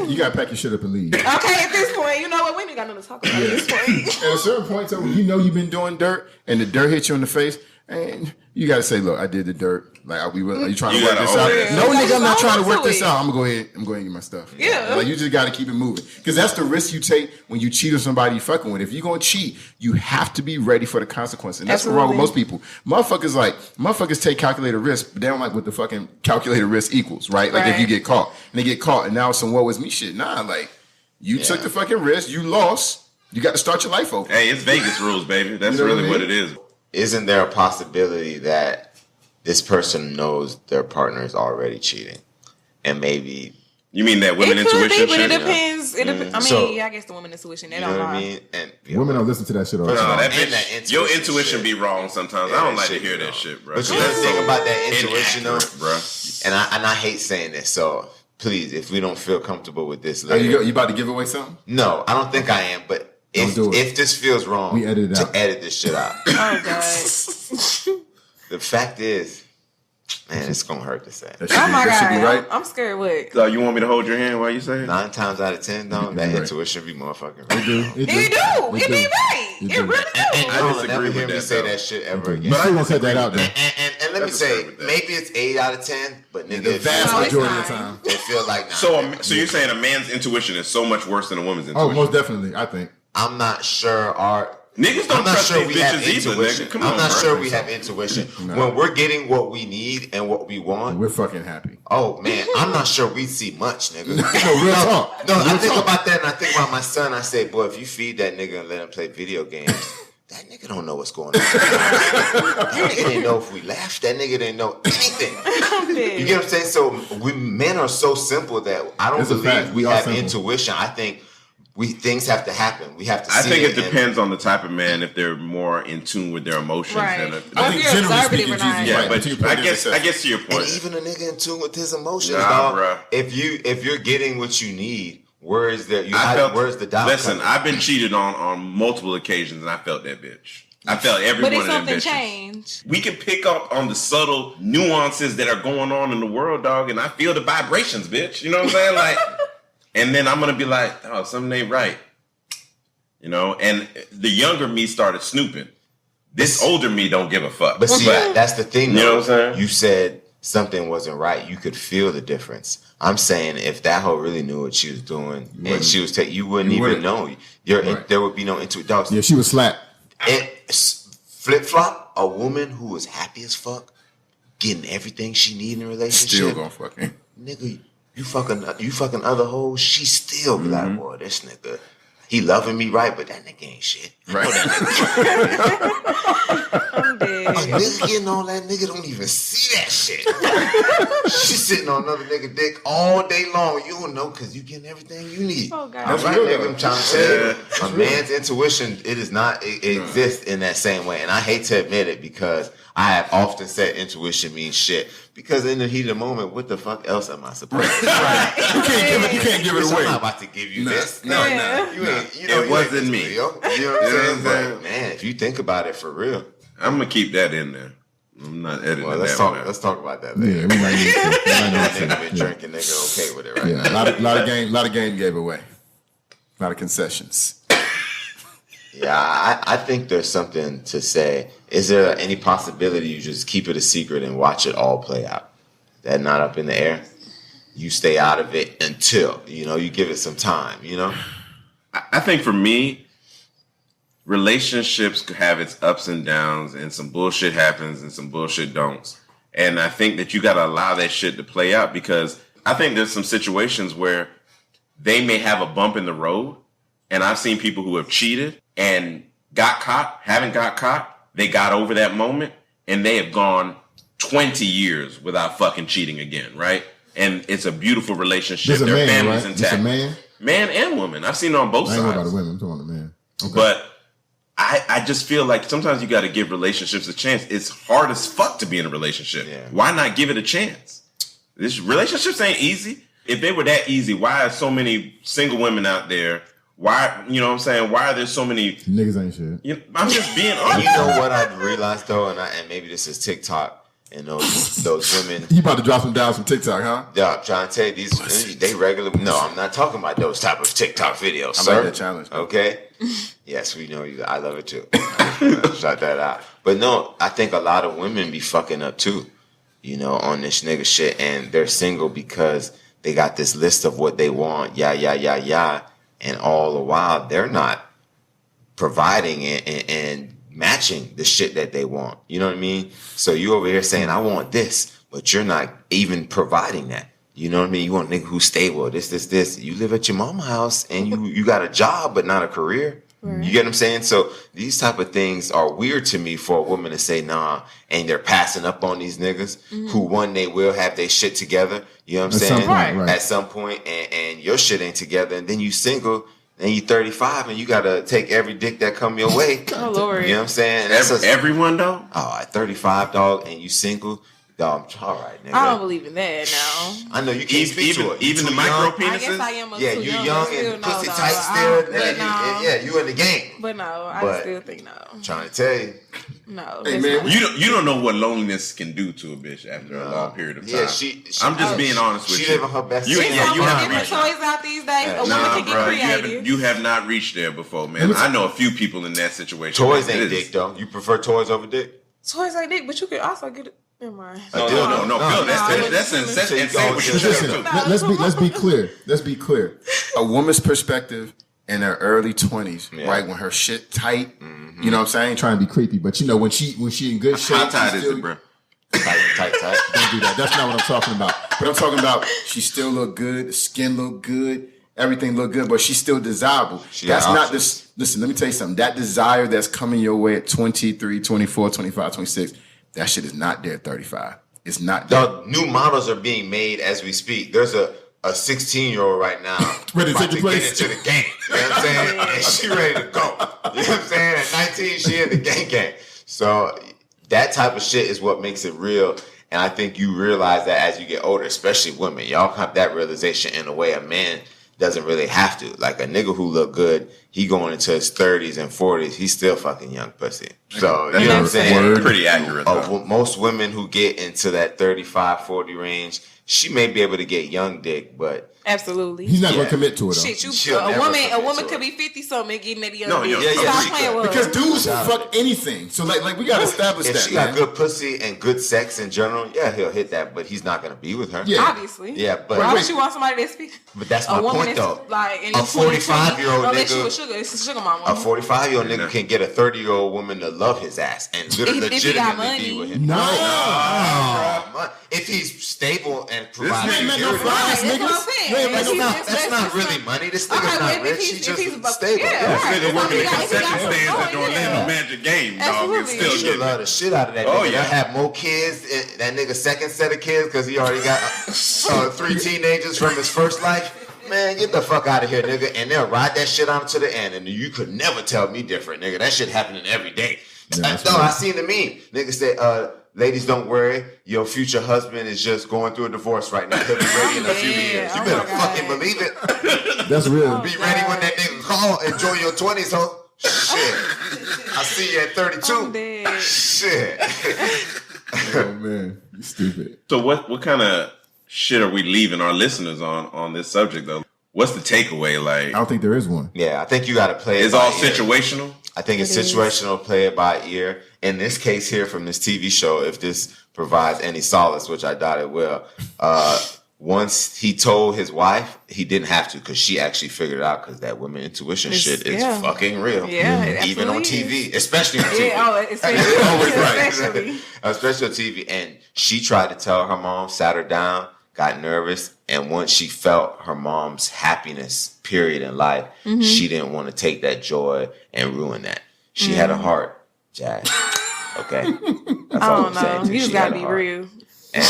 you gotta pack your shit up and leave. Okay, at this point, you know what? We ain't got nothing to talk about at this point. At a certain point, so you know you've been doing dirt, and the dirt hits you in the face, And you got to say, look, I did the dirt. Like, are you trying to work this own out? it. No, nigga, I'm not trying to work this out. I'm going to go ahead and get my stuff. Yeah. Like, you just got to keep it moving. Because that's the risk you take when you cheat on somebody you fucking with. If you're going to cheat, you have to be ready for the consequence. And that's what's wrong with most people. Motherfuckers take calculated risk, but they don't like what the fucking calculated risk equals, right? Like, if you get caught. And they get caught, and now it's some woe is me shit. Nah, like, you took the fucking risk. You lost. You got to start your life over. Hey, it's Vegas rules, baby. That's really what it is. Isn't there a possibility that this person knows their partner is already cheating, and maybe you mean that women intuition? But it depends. It depends. I mean, I guess the women intuition. They don't lie. I mean? And women don't listen to that shit all the time. Your intuition be wrong sometimes. I don't like to hear that shit, bro. But you know the thing about that intuition, though, bro. And I hate saying this, so please, if we don't feel comfortable with this, you about to give away something? No, I don't think I am, but if this feels wrong, we edit it out. Edit this shit out. Oh God. The fact is, man, it's gonna hurt to say. Oh my God, right? I'm scared. What? So you want me to hold your hand while you say it? 9 times out of 10, though, that intuition be motherfucking right. It do. It be right. It really do. I disagree with me say that shit ever again. But I won't cut that out. And let me say, maybe it's 8 out of 10, but nigga, the vast majority of the time, it feels like 9. So you're saying a man's intuition is so much worse than a woman's intuition? Oh, most definitely. I think. I'm not sure niggas don't trust these bitches either, nigga. Come on, I'm not sure we have intuition. No. When we're getting what we need and what we want, we're fucking happy. Oh man, I'm not sure we see much, nigga. No, real talk. No, I think about that and I think about my son. I say, boy, if you feed that nigga and let him play video games, that nigga don't know what's going on. That nigga didn't know if we laughed. That nigga didn't know anything. You get what I'm saying? So we men are so simple that I don't believe we have intuition. I think things have to happen. We have to see I think it depends on the type of man, if they're more in tune with their emotions. Right. I think generally speaking, yeah, but I guess to your point. And even a nigga in tune with his emotions, dog. Bruh. If you're getting what you need, where's the doubt? Listen, I've been cheated on multiple occasions, and I felt that bitch. I felt every one of them bitches. But if something changed, we can pick up on the subtle nuances that are going on in the world, dog, and I feel the vibrations, bitch. You know what I'm saying? Like. And then I'm going to be like, oh, something ain't right. You know? And the younger me started snooping. This older me don't give a fuck. But see, that's the thing, though. You know what I'm saying? You said something wasn't right. You could feel the difference. I'm saying if that hoe really knew what she was doing and she was you wouldn't even know. There would be no intuition. Yeah, she was slapped. Flip-flop, a woman who was happy as fuck, getting everything she need in a relationship. Still gonna fucking. Nigga, you fucking other hoes, she still be like, boy, this nigga, he loving me right, but that nigga ain't shit. Right. I'm dead. A nigga getting on that nigga don't even see that shit. She's sitting on another nigga dick all day long. You don't know because you getting everything you need. Oh God. That's right, nigga. I'm trying to tell you, a man's intuition, it is not exist in that same way. And I hate to admit it because I have often said intuition means shit. Because in the heat of the moment, what the fuck else am I supposed to do? Right. You can't give it away. I'm not about to give you this. No. It wasn't me. You know what I'm saying? But man, if you think about it for real. I'm going to keep that in there. I'm not editing let's talk about that later. Yeah, we might need to. Nigga been drinking, nigga okay with it, right? Yeah, a lot of game gave away. A lot of concessions. Yeah, I think there's something to say. Is there any possibility you just keep it a secret and watch it all play out? That not up in the air? You stay out of it until, you give it some time, I think for me, relationships have its ups and downs, and some bullshit happens and some bullshit don'ts. And I think that you got to allow that shit to play out, because I think there's some situations where they may have a bump in the road. And I've seen people who have cheated and haven't got caught. They got over that moment and they have gone 20 years without fucking cheating again, right? And it's a beautiful relationship. Their family's intact. It's a man? Man and woman. I've seen it on both sides. I ain't talking about the women. I'm talking about the man. Okay. But I just feel like sometimes you got to give relationships a chance. It's hard as fuck to be in a relationship. Yeah. Why not give it a chance? Relationships ain't easy. If they were that easy, why are so many single women out there? Why, you know what I'm saying? Why are there so many niggas ain't shit? I'm just being honest. You know what I've realized though, and maybe this is TikTok. And those women. You about to drop some down some TikTok, huh? Yeah, I'm trying to tell you, they regular. No, I'm not talking about those type of TikTok videos, I sir. like that challenge. Okay? Yes, we know you. I love it too. Shout that out. But no, I think a lot of women be fucking up too, on this nigga shit. And they're single because they got this list of what they want, and all the while they're not providing and matching the shit that they want. You know what I mean? So you over here saying, I want this, but you're not even providing that. You know what I mean? You want a nigga who's stable, this. You live at your mama's house and you got a job but not a career. Right. You get what I'm saying? So these type of things are weird to me for a woman to say, nah, and they're passing up on these niggas who one day will have their shit together. You know what I'm saying? Right. At some point, and your shit ain't together, and then you single, and you 35, and you gotta take every dick that come your way. Oh Lord. You know what I'm saying? Everyone though? Oh, at 35, dog, and you single, dog, all right, nigga. I don't believe in that now. I know you can't speak to it. Even the micro penises? I guess I am Yeah, you young and pussy tight still. Yeah, you in the game. But no, I still think no. I'm trying to tell you. No. Hey man, you don't know what loneliness can do to a bitch after a long period of time. Yeah, she I'm just being honest with you. She living her best. You have reached toys out these days. A woman can get creative. You have not reached there before, man. I know a few people in that situation. Toys ain't dick though. You prefer toys over dick? Toys ain't dick, but you could also get it. Never mind. No. That's insane. Listen, let's be clear. Let's be clear. A woman's perspective in her early 20s, right, when her shit tight, you know what I'm saying? I ain't trying to be creepy, but when she in good shape. How tight is it, bro? Tight. Don't do that. That's not what I'm talking about. But I'm talking about she still look good, the skin look good, everything look good, but she's still desirable. That's not this. Listen, let me tell you something. That desire that's coming your way at 23, 24, 25, 26, that shit is not there at 35. It's not there. The new models are being made as we speak. There's a 16-year-old right now ready to about take to your get place. into the game. You know what I'm saying? And she ready to go. You know what I'm saying? At 19, she in the gang. So that type of shit is what makes it real. And I think you realize that as you get older, especially women, y'all have that realization in a way a man doesn't really have to. Like a nigga who look good, he going into his 30s and 40s, he's still fucking young pussy. So, you know what I'm saying? Pretty accurate. Most women who get into that 35, 40 range, she may be able to get young dick, but absolutely, he's not gonna commit to it. Though. Shit, a woman could be 50 something and getting that young dick. Stop playing with because dudes will fuck anything. So like we gotta establish if that. She got good pussy and good sex in general. Yeah, he'll hit that, but he's not gonna be with her. Yeah, obviously. Yeah, but why would you want somebody that's But that's my point though. Like a 45-year-old nigga, it's a sugar mama. A 45-year-old nigga can get a 30-year-old woman to love his ass and legitimately be with him. No. If he's stable and provides security. That's not really money. This nigga's not rich. He's just stable. Nigga working the concession stands at the Orlando Magic game, dog. And still getting love the shit out of that nigga. Oh, yeah. Have more kids. That nigga's second set of kids because he already got 3 teenagers from his first life. Man, get the fuck out of here, nigga. And they'll ride that shit on to the end. And you could never tell me different, nigga. That shit happening every day. I seen the meme. Nigga said, ladies, don't worry. Your future husband is just going through a divorce right now. He'll be ready in a few years. You better fucking believe it. That's real. Be ready when that nigga call. Enjoy your 20s, ho. Shit. I see you at 32. Shit. Oh, man. You stupid. So what kind of shit are we leaving our listeners on this subject, though? What's the takeaway? Like, I don't think there is one. Yeah, I think you got to play it. It's all situational? I think it's situational, play it by ear. In this case here from this TV show, if this provides any solace, which I doubt it will, once he told his wife, he didn't have to because she actually figured it out because that women intuition shit is fucking real. Yeah, even on TV, especially on TV. Especially on TV. And she tried to tell her mom, sat her down, got nervous, and once she felt her mom's happiness, period, in life, she didn't want to take that joy and ruin that. She had a heart, Jack. Okay? That's all I'm saying. You just gotta be real. And,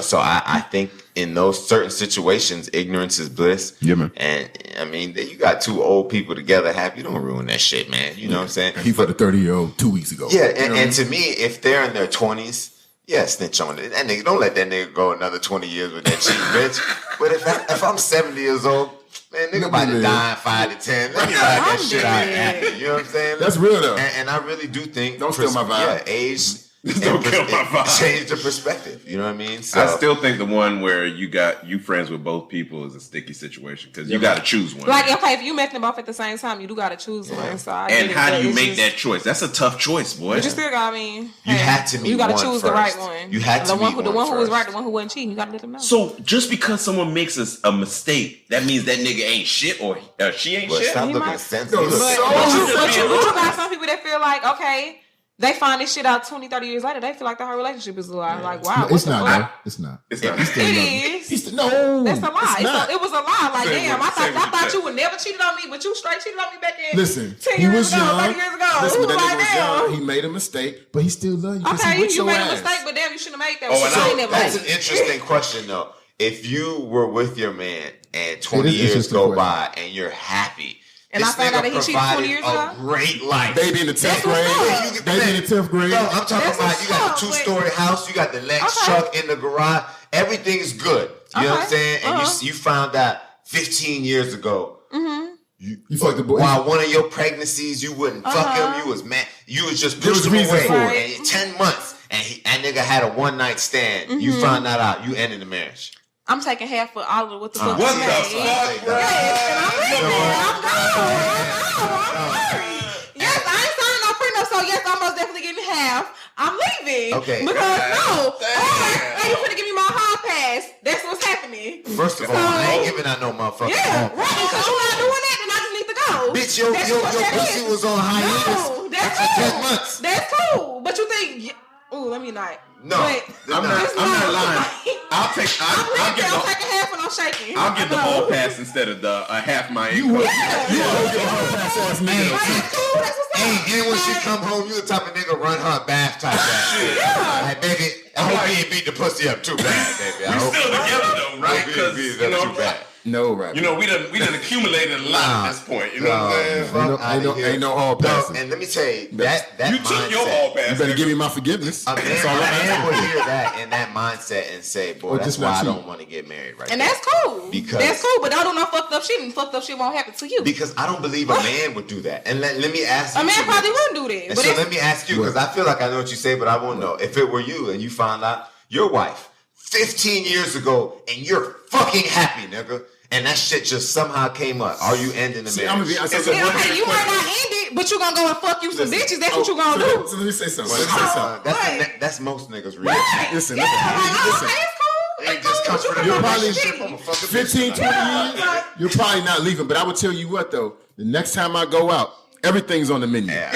so I think in those certain situations, ignorance is bliss. Yeah, man. And, I mean, you got 2 old people together happy. Don't ruin that shit, man. You know what I'm saying? He fucked a 30-year-old 2 weeks ago. Yeah, and to me, if they're in their 20s, yeah, snitch on it. That nigga, don't let that nigga go another 20 years with that cheap bitch. But if I'm 70 years old, man, nigga about to die in 5 to 10. Let me ride that shit out happy. You know what I'm saying? That's real though. And I really do think don't steal my vibe. Yeah, age Don't kill my vibe. Change the perspective. You know what I mean? So, I still think the one where you friends with both people is a sticky situation because you got to choose one. Like, okay, if you met them both at the same time, you do got to choose one. So and how do you make that choice? That's a tough choice, boy. But you still got, you had to meet. You got to choose first. the right one. You had to the one meet who was first. right, the one who wasn't cheating. You got to let them know. So just because someone makes a mistake, that means that nigga ain't shit or she ain't shit. Stop looking sensitive. But you got some people that feel like, okay, they find this shit out 20, 30 years later, they feel like the whole relationship is a lie. Like, wow. No, it's not, though. It's not. It's not. It is. No. That's a lie. It was a lie. Like, damn, I thought you would never cheated on me, but you straight cheated on me back in 10 years ago, 30 years ago. Listen, Who but that like nigga was that? young. He made a mistake, but he still loved you. Okay, you you made a mistake, but damn, you shouldn't have made that. That's an interesting question, though. If you were with your man and 20 years go by and you're happy, and I found out that he cheated 20 years ago? Great life. Baby in the 10th grade. Baby in the 10th grade. No, I'm talking about you got a 2-story house, you got the next truck in the garage. Everything's good. You know what I'm saying? And you found out 15 years ago. You fucked the boy. While one of your pregnancies, you wouldn't fuck him. You was mad. You was just pushed him away. And 10 months. And that nigga had a one-night stand. You found that out. You ended the marriage. I'm taking half for all of what the fuck What you the made. fuck? I'm married. Yes, I ain't signing no prenup, so yes, I'm most definitely getting half. I'm leaving. Okay. Because you finna give me my hall pass. That's what's happening. First of all, I ain't giving out no motherfucking Yeah, right. Because you're not doing that, then I just need to go. Bitch, your pussy was on hiatus. No, that's for cool. 10 months. That's cool. But you think, let me not. No, I'm not lying. I'll taking half and I'm shaking. I'll give the hall pass instead of the half my income. You don't give a whole pass ass nigga. And when she come home, you the type of nigga run her bath type ass. Yeah. Like, baby, I hope you ain't beat the pussy up too bad, baby. We still together though, right? Because you know, too bad. No, right. You know, we done accumulated a lot at this point. You know what I'm saying? Ain't no hall passes. And let me tell you, that you took your hall pass. You better give me my forgiveness. A man would hear that in that mindset and say, boy, that's why I don't want to get married right now. And that's cool. That's cool, but don't do no fucked up shit, and fucked up shit won't happen to you. Because I don't believe a man would do that. And let me ask you. A man probably wouldn't do that. And so let me ask you, because I feel like I know what you say, but I won't know. If it were you and you found out your wife 15 years ago and you're fucking happy, nigga, and that shit just somehow came up, are you ending the marriage? You might not end it, but you gonna go and fuck you some bitches. That's what you gonna do. So let me say something. That's most niggas' reaction. Listen. Ain't just comfortable. You're probably 15, 20 years. You're probably not leaving. But I will tell you what though. The next time I go out, everything's on the menu. Yeah,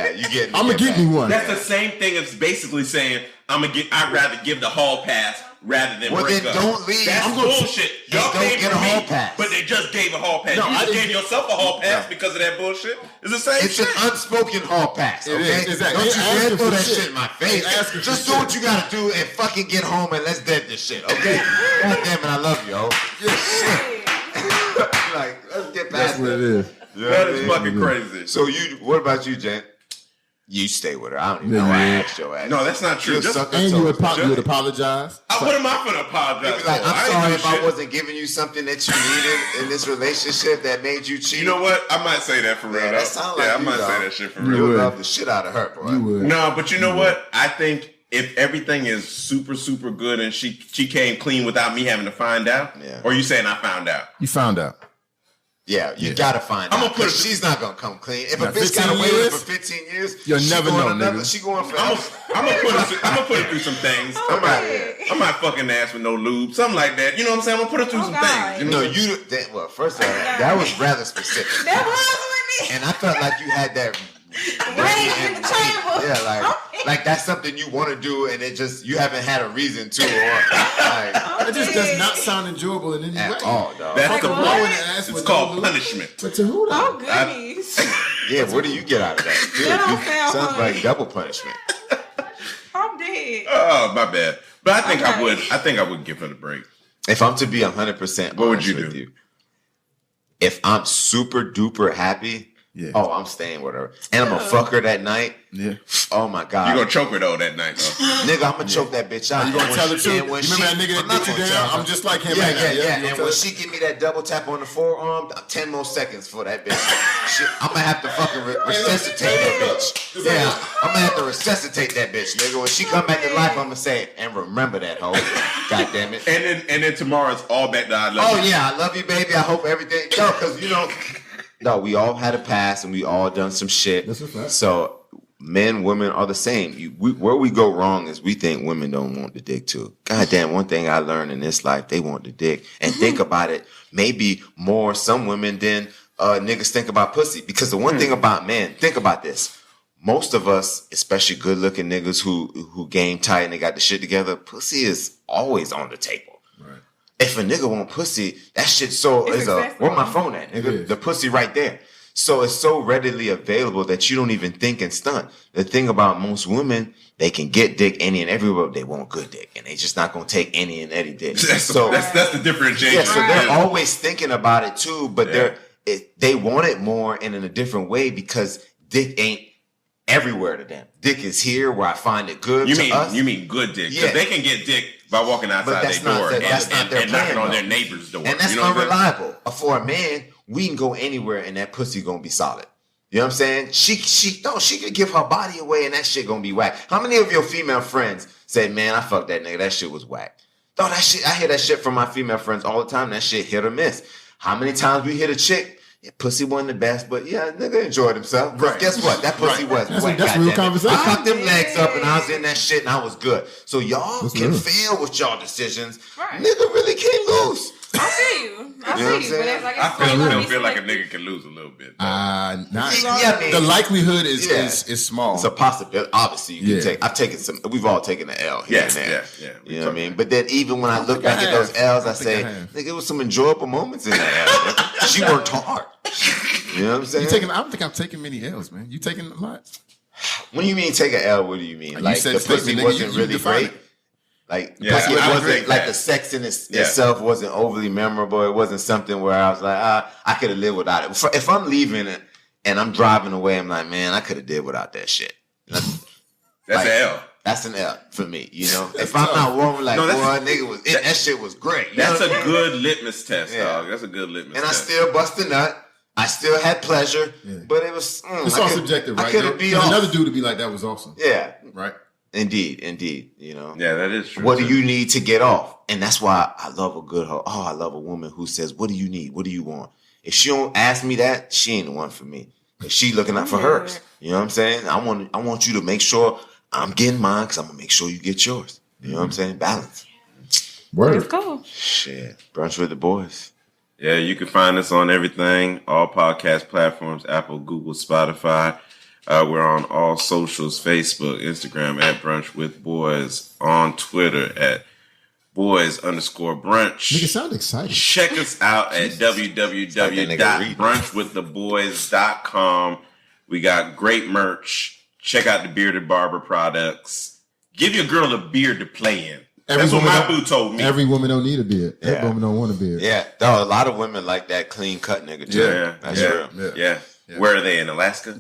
you get. I'm gonna get me one. That's the same thing as basically saying I'd rather give the hall pass rather than break up. Don't leave. That's bullshit. Y'all don't get a hall pass. But they just gave a hall pass. No, you just gave yourself a hall pass because of that bullshit. It's the same It's shit. an unspoken hall pass. Okay, exactly. Don't you dare throw that shit in my face. Just Just do what you gotta do and fucking get home and let's dead this shit. Okay. God damn it, I love you, ho. Like, let's get past That's what it is. That is fucking crazy. So what about you, Jen? You stay with her. I don't even know why I asked your ass. No, that's not true. And you would apologize. What am I gonna apologize for? Like, I'm sorry if I wasn't giving you something that you needed in this relationship that made you cheat. You know what? I might say that for real. That sounds like I might say that shit for real. You would love the shit out of her, boy. You would. No, but you know what? I think if everything is super, super good and she came clean without me having to find out, or you saying I found out? You found out. Yeah, you gotta find out. Because she's not gonna come clean. If a bitch got away with it for 15 years, you'll never know, nigga. She going forever. I'm gonna put her through some things. I might fucking ass with no lube, something like that. You know what I'm saying? I'm gonna put her through some things. You know? Well, first of all, that was rather specific. That was with me. And I felt like you had that. In the chamber. Yeah, like that's something you want to do, and it just you haven't had a reason to, or it just does not sound enjoyable in any way. Oh, dog. That's the blow in the ass. It's called punishment. But to who though? Oh goodness. Yeah, what do you get out of that? Dude, That don't sound sounds funny. like double punishment. I'm dead. Oh, my bad. But I think I would. I think I would give her the break. If I'm to be 100%, what would you with do? You, if I'm super duper happy, Yeah. Oh, I'm staying with her. And I'm gonna fuck her that night. Yeah. Oh my God. You gonna choke her though that night though. Nigga, I'm gonna choke that bitch out. You gonna tell her too? You When remember that nigga that beat you down? I'm just like him. Yeah. And when she give me that double tap on the forearm, 10 more seconds for that bitch. Shit, I'm gonna have to fucking resuscitate that bitch. Yeah, I'm gonna have to resuscitate that bitch, nigga. When she come back to life, I'm gonna say, and remember that hoe. God damn it. And then tomorrow it's all back to I love you. Oh yeah, I love you, baby. I hope everything. No, because no, we all had a past and we all done some shit. That's a fact. So men, women are the same. Where we go wrong is we think women don't want the dick too. God damn, one thing I learned in this life, they want the dick. And think about it, maybe more some women than niggas think about pussy. Because the one thing about men, think about this. Most of us, especially good looking niggas who game tight and they got the shit together, pussy is always on the table. If a nigga want pussy, that shit where my phone at, nigga? The pussy right there. So it's so readily available that you don't even think and stunt. The thing about most women, they can get dick any and everywhere, but they want good dick. And they just not gonna take any and any dick. That's the differentiation. Yeah, so they're always thinking about it too, but they want it more and in a different way because dick ain't everywhere to them. Dick is here where I find it good. You mean good dick? Yeah, they can get dick by walking outside their door and knocking on their neighbor's door. And that's unreliable. For a man, we can go anywhere and that pussy gonna be solid. You know what I'm saying? She could give her body away and that shit gonna be whack. How many of your female friends said, man, I fucked that nigga, that shit was whack? No, that shit, I hear that shit from my female friends all the time. That shit hit or miss. How many times we hit a chick? Yeah, pussy wasn't the best, but yeah, nigga enjoyed himself. Right. Guess what? That pussy was whack. That's real conversation. I fucked them legs up and I was in that shit and I was good. So y'all can fail with y'all decisions. Right. Nigga really can't lose. I see you. I see you. But like I feel like a nigga can lose a little bit. The likelihood is small. It's a possibility. Obviously, you can take. I've taken some. We've all taken an L here and there. Yeah. You know what I mean? But then even when I look back at those L's, I say, nigga, it was some enjoyable moments in that L. She worked hard. You know what I'm saying? I don't think I've taken many L's, man. You taking a lot? When you mean take an L, what do you mean? Like the pussy wasn't really great? Like, pussy wasn't, like the sex in itself wasn't overly memorable. It wasn't something where I was like, I could have lived without it. If I'm leaving it and I'm driving away, I'm like, man, I could have did without that shit. That's an L. That's an L for me, you know? If I'm not warm, like, boy, nigga that shit was great. That's a good litmus test, dog. That's a good litmus test. And I still bust a nut. I still had pleasure, but it was... it's all subjective, right? Another dude to be like, that was awesome. Yeah. Right? Indeed, you know. Yeah, that is true. What do you need to get off? And that's why I love a good hoe. Oh, I love a woman who says, what do you need? What do you want? If she don't ask me that, she ain't the one for me. Because she looking out for hers. You know what I'm saying? I want you to make sure I'm getting mine because I'm going to make sure you get yours. You know what I'm saying? Balance. Word. Let's go. Shit. Brunch with the boys. Yeah, you can find us on everything. All podcast platforms, Apple, Google, Spotify. We're on all socials, Facebook, Instagram at Brunch with Boys, on Twitter at Boys_brunch. Nigga, sound excited. Check us out at www.brunchwiththeboys.com. We got great merch. Check out the Bearded Barber products. Give your girl a beard to play in. That's what my boo told me. Every woman don't need a beard. Every woman don't want a beard. Yeah, a lot of women like that clean cut nigga too. Yeah, that's real. Yeah. Where are they, in Alaska?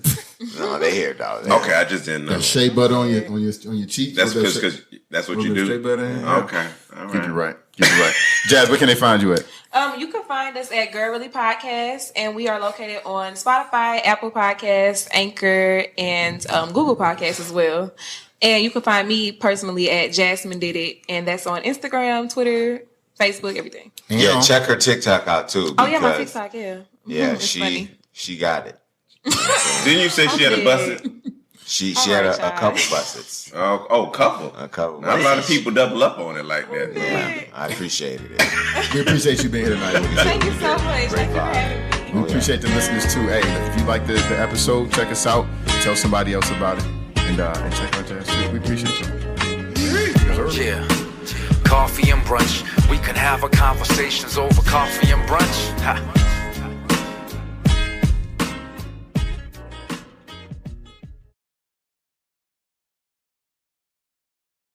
No, they here, dog. Okay, I just didn't know. That shea butter on your cheeks. That's because that's what you do. Shea butter in. Okay, all right. Keep you right. Jazz, where can they find you at? You can find us at Girl Really Podcast, and we are located on Spotify, Apple Podcasts, Anchor, and Google Podcasts as well. And you can find me personally at Jasmine Did It, and that's on Instagram, Twitter, Facebook, everything. Yeah, check her TikTok out too. Oh yeah, my TikTok, yeah. Yeah, funny. She got it. Didn't you say she had a busted? She had a couple bussets. Couple. A couple. Not a lot of people double up on it like that. Yeah, I appreciated it. We appreciate you being here tonight. Thank you so much. Thank you for having me. We appreciate the listeners too. Hey, if you like the episode, check us out. Tell somebody else about it. And check out Jazz too. We appreciate you. Yeah. Coffee and brunch. We can have our conversations over coffee and brunch. Ha.